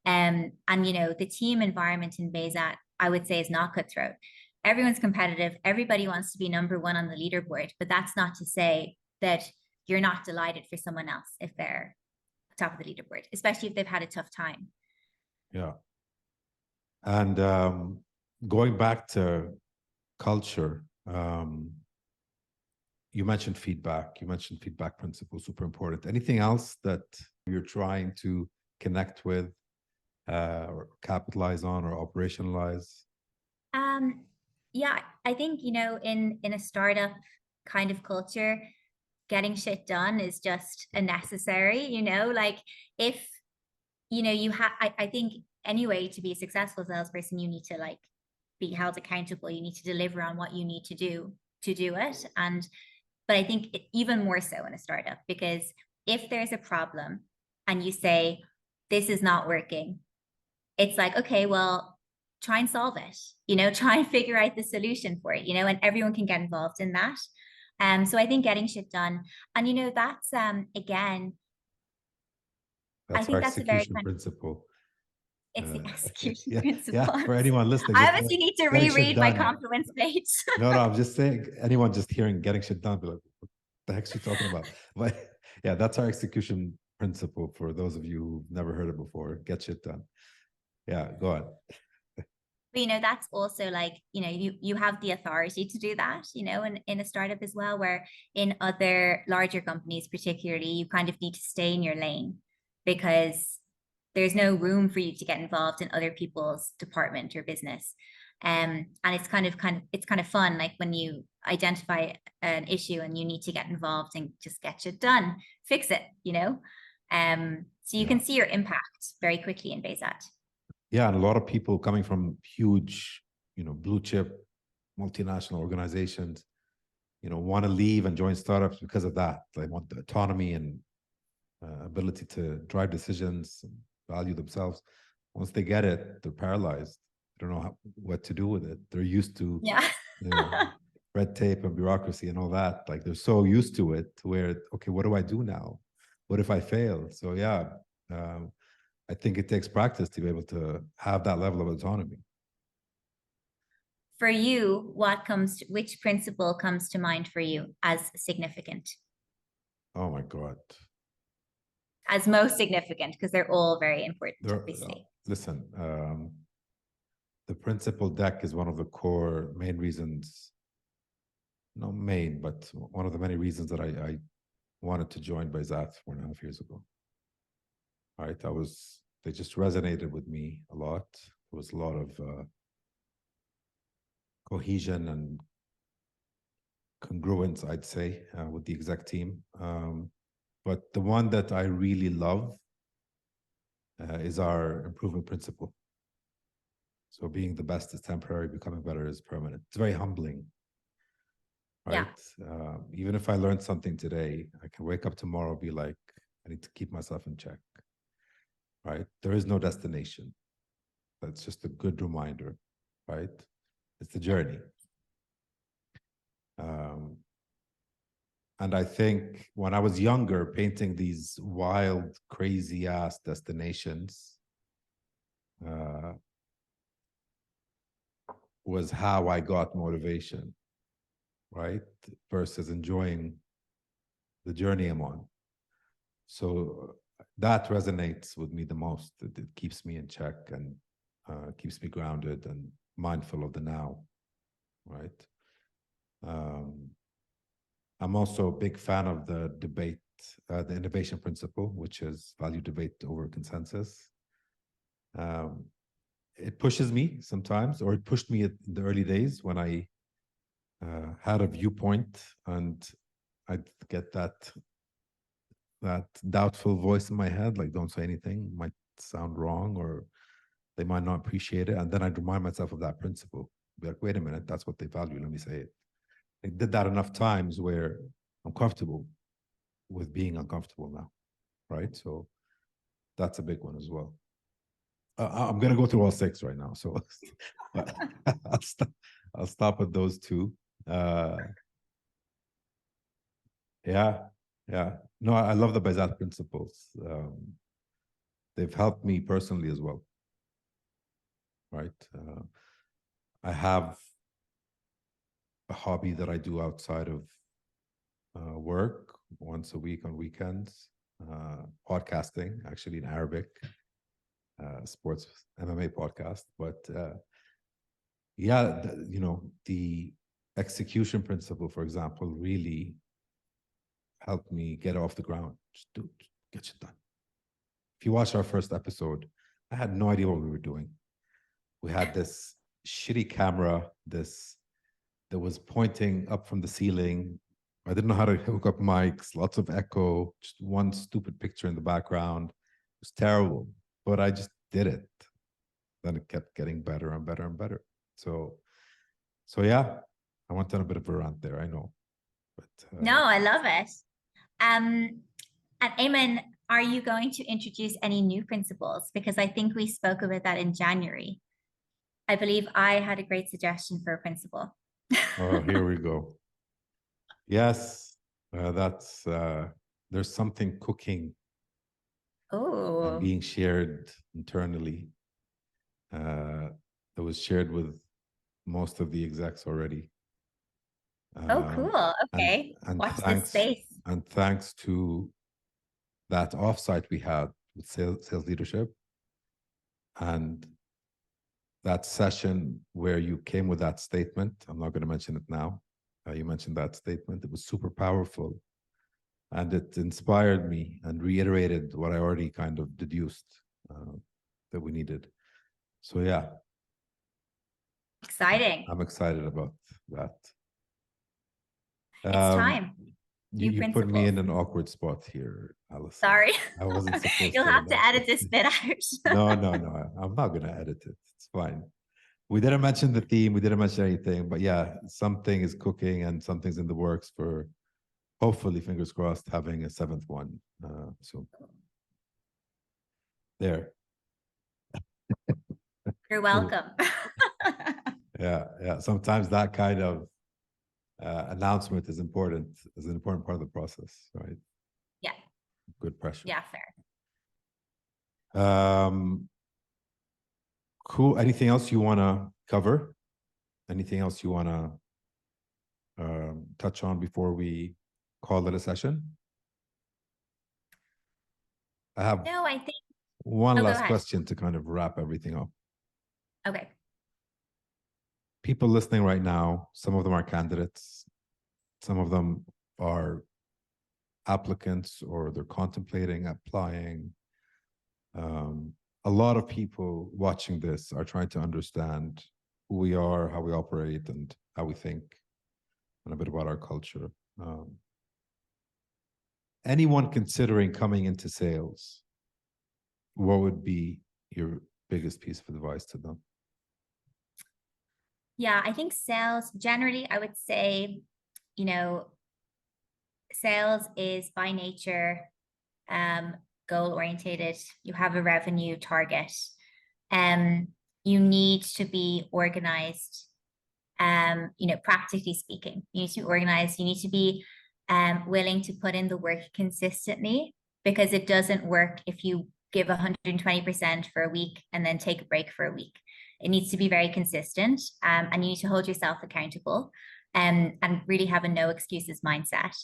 And, the team environment in Bayzat, I would say, is not cutthroat. Everyone's competitive. Everybody wants to be number one on the leaderboard, but that's not to say that you're not delighted for someone else if they're top of the leaderboard, especially if they've had a tough time. Yeah. And going back to culture, you mentioned feedback. You mentioned feedback principle, super important. Anything else that you're trying to connect with, or capitalize on, or operationalize? Yeah, I think, in a startup kind of culture, getting shit done is just a necessary, like, if, you have, I think anyway, to be a successful salesperson, you need to, like, be held accountable. You need to deliver on what you need to do it. But I think even more so in a startup, because if there's a problem and you say, this is not working, it's like, okay, well, try and solve it, try and figure out the solution for it, and everyone can get involved in that. So I think getting shit done, and that's again, That's I our think that's a very execution principle. it's the execution Yeah, principle. yeah. For anyone listening, I just obviously need to getting shit reread my done. compliments page. No, I'm just saying, anyone just hearing getting shit done, be like, what the heck's she talking about? But yeah, that's our execution principle for those of you who've never heard it before. Get shit done. Yeah, go on. But that's also like, you have the authority to do that, in a startup as well, where in other larger companies, particularly, you kind of need to stay in your lane, because there's no room for you to get involved in other people's department or business. And it's kind of fun, like, when you identify an issue and you need to get involved and just get shit done, fix it, so you can see your impact very quickly in Bayzat. Yeah, and a lot of people coming from huge, blue chip, multinational organizations, want to leave and join startups because of that. They want the autonomy and ability to drive decisions and value themselves. Once they get it, they're paralyzed. They don't know what to do with it. They're used to red tape and bureaucracy and all that. Like, they're so used to it, where, okay, what do I do now? What if I fail? So yeah, I think it takes practice to be able to have that level of autonomy. For you, which principle comes to mind for you as significant? Oh my God. As most significant, because they're all very important, obviously. Listen, the principal deck is one of the core main reasons, not main, but one of the many reasons that I wanted to join Bayzat 4.5 years ago. All right, they just resonated with me a lot. There was a lot of cohesion and congruence, I'd say, with the exec team. But the one that I really love is our improvement principle. So being the best is temporary, becoming better is permanent. It's very humbling, right? Yeah. Even if I learned something today, I can wake up tomorrow, be like, I need to keep myself in check, right? There is no destination. That's just a good reminder, right? It's the journey. And I think when I was younger, painting these wild, crazy ass destinations was how I got motivation, right? Versus enjoying the journey I'm on. So that resonates with me the most. It keeps me in check and keeps me grounded and mindful of the now, right? I'm also a big fan of the debate, the innovation principle, which is value debate over consensus. It pushes me sometimes, or it pushed me in the early days when I had a viewpoint and I'd get that doubtful voice in my head, like, don't say anything, might sound wrong, or they might not appreciate it. And then I'd remind myself of that principle. Be like, wait a minute, that's what they value. Let me say it. I did that enough times where I'm comfortable with being uncomfortable now, right? So that's a big one as well. I'm gonna go through all six right now, so I'll stop at those two. Yeah, yeah. No, I love the Bayzat principles. They've helped me personally as well, right? I have a hobby that I do outside of work once a week on weekends, podcasting, actually in Arabic, sports MMA podcast. But yeah, the execution principle, for example, really helped me get off the ground. Just do it, get shit done. If you watch our first episode, I had no idea what we were doing. We had this shitty camera, that was pointing up from the ceiling. I didn't know how to hook up mics, lots of echo, just one stupid picture in the background. It was terrible, but I just did it. Then it kept getting better and better and better. So yeah, I went on a bit of a rant there, I know. But No, I love it. And Ayman, are you going to introduce any new principles? Because I think we spoke about that in January. I believe I had a great suggestion for a principle. oh, here we go. Yes, that's there's something cooking and Oh, being shared internally. That was shared with most of the execs already. oh, cool. And Okay. Watch this space. thanks to that offsite we had with sales leadership and that session where you came with that statement. I'm not going to mention it now. You mentioned that statement. It was super powerful. And it inspired me and reiterated what I already kind of deduced that we needed. So yeah, Exciting. I'm excited about that. It's Um, time. you, New you put me principles. in an awkward spot here, Alison. Sorry. I wasn't supposed You'll to have to announce edit it. this bit out. No. I'm not going to edit it. It's fine. We didn't mention the theme. We didn't mention anything. But yeah, something is cooking and something's in the works for, hopefully, fingers crossed, having a seventh one soon. There. You're welcome. Yeah. Sometimes that kind of announcement is important, is an important part of the process, right? Yeah. Good pressure. Yeah, fair. Cool. Anything else you want to cover? Anything else you want to touch on before we call it a session? I have No, I think. one Oh, go last ahead. question to kind of wrap everything up. Okay. People listening right now, some of them are candidates, some of them are applicants, or they're contemplating applying. A lot of people watching this are trying to understand who we are, how we operate, and how we think, and a bit about our culture. Anyone considering coming into sales, what would be your biggest piece of advice to them? Yeah, I think sales generally, I would say, you know, sales is by nature goal orientated. You have a revenue target. you need to be organized. Practically speaking, you need to be organized. You need to be willing to put in the work consistently, because it doesn't work if you give 120% for a week and then take a break for a week. It needs to be very consistent, and you need to hold yourself accountable, and really have a no excuses mindset.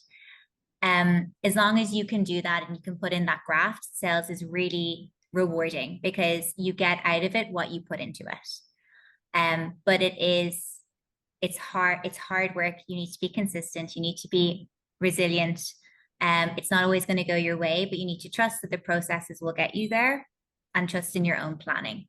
As long as you can do that and you can put in that graft, sales is really rewarding because you get out of it what you put into it. But it's hard work. You need to be consistent. You need to be resilient. It's not always going to go your way, but you need to trust that the processes will get you there and trust in your own planning.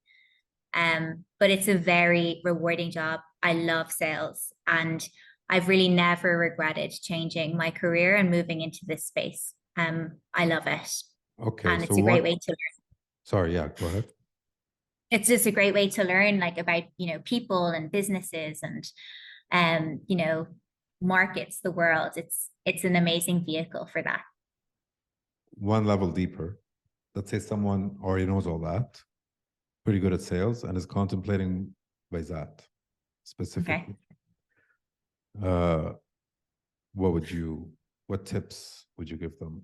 But it's a very rewarding job. I love sales, and I've really never regretted changing my career and moving into this space. I love it. Okay, And so it's a great way to learn. Sorry, yeah, go ahead. It's just a great way to learn, like, about, people and businesses and, markets, the world. It's an amazing vehicle for that. One level deeper. Let's say someone already knows all that, pretty good at sales, and is contemplating Bayzat specifically. Okay. What tips would you give them?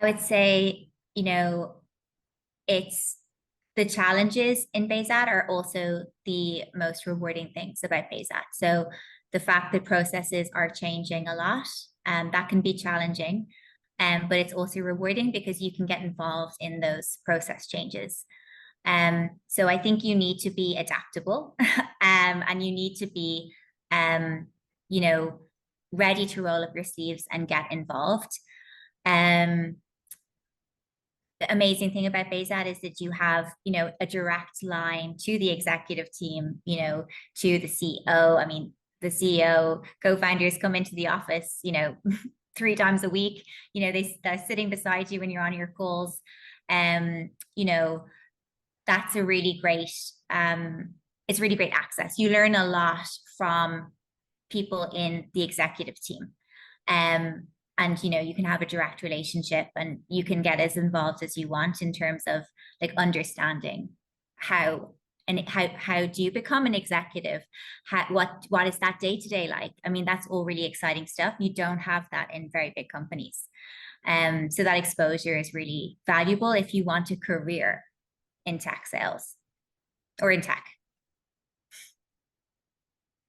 I would say, it's the challenges in Bayzat are also the most rewarding things about Bayzat. So the fact that processes are changing a lot, that can be challenging, but it's also rewarding because you can get involved in those process changes. So I think you need to be adaptable, and you need to be, ready to roll up your sleeves and get involved. The amazing thing about Bayzat is that you have, a direct line to the executive team, to the CEO. I mean, the CEO co-founders come into the office, 3 times a week. They're sitting beside you when you're on your calls. That's a really great, it's really great access. You learn a lot from people in the executive team. And you can have a direct relationship, and you can get as involved as you want in terms of, like, understanding how do you become an executive? What is that day to day like? I mean, that's all really exciting stuff. You don't have that in very big companies. So that exposure is really valuable if you want a career in tech sales or in tech.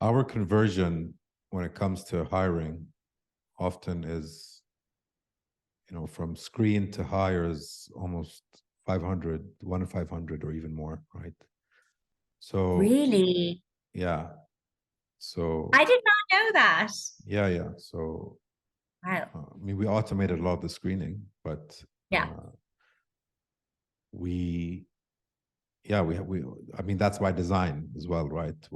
Our conversion when it comes to hiring often is, from screen to hire is almost 500, 1 in 500 or even more, right? So Really? yeah. So I did not know that. yeah. So Wow. I mean, we automated a lot of the screening, but Yeah. I mean, that's by design as well, right?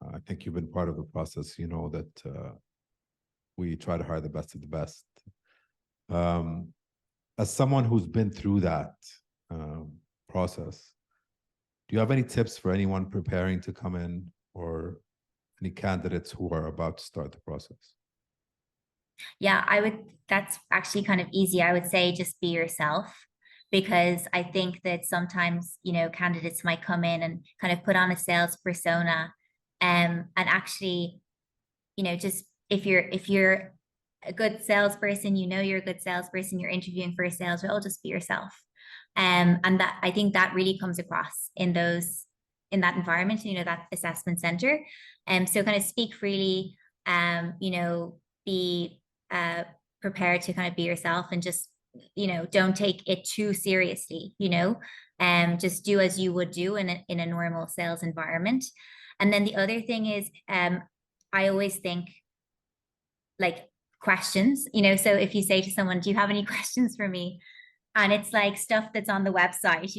I think you've been part of the process, that we try to hire the best of the best. As someone who's been through that process, do you have any tips for anyone preparing to come in, or any candidates who are about to start the process? Yeah, that's actually kind of easy. I would say just be yourself, because I think that sometimes, candidates might come in and kind of put on a sales persona, and actually, just if you're a good salesperson, you're a good salesperson, you're interviewing for a sales role, just be yourself. And that, I think that really comes across in that environment, that assessment center. So kind of speak freely, be prepared to kind of be yourself, and just, don't take it too seriously, just do as you would do in a normal sales environment. And then the other thing is, I always think, like, questions, so if you say to someone, do you have any questions for me? And it's like stuff that's on the website,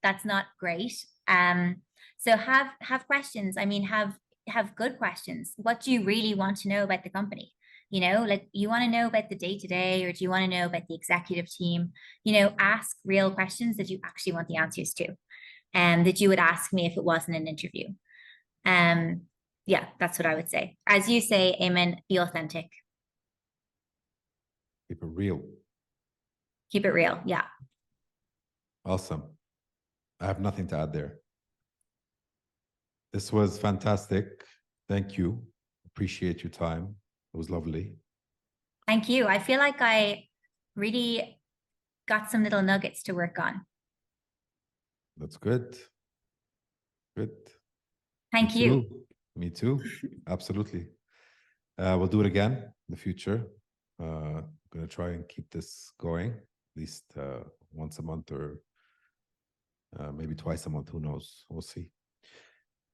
that's not great. So have questions. I mean, have good questions. What do you really want to know about the company? Like, you want to know about the day to day, or do you want to know about the executive team? Ask real questions that you actually want the answers to, and that you would ask me if it wasn't an interview. Yeah, that's what I would say. As you say, Ayman, be authentic. Keep it real. Keep it real. Yeah. Awesome. I have nothing to add there. This was fantastic. Thank you. Appreciate your time. It was lovely. Thank you. I feel like I really got some little nuggets to work on. That's good. Good. Thank Me you. too. Me too. Absolutely. We'll do it again in the future. I'm going to try and keep this going at least once a month or maybe twice a month. Who knows? We'll see.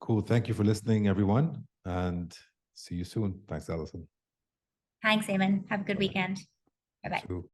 Cool. Thank you for listening, everyone. And see you soon. Thanks, Alison. Thanks, Ayman. Have a good Bye-bye. weekend. You Bye-bye. too.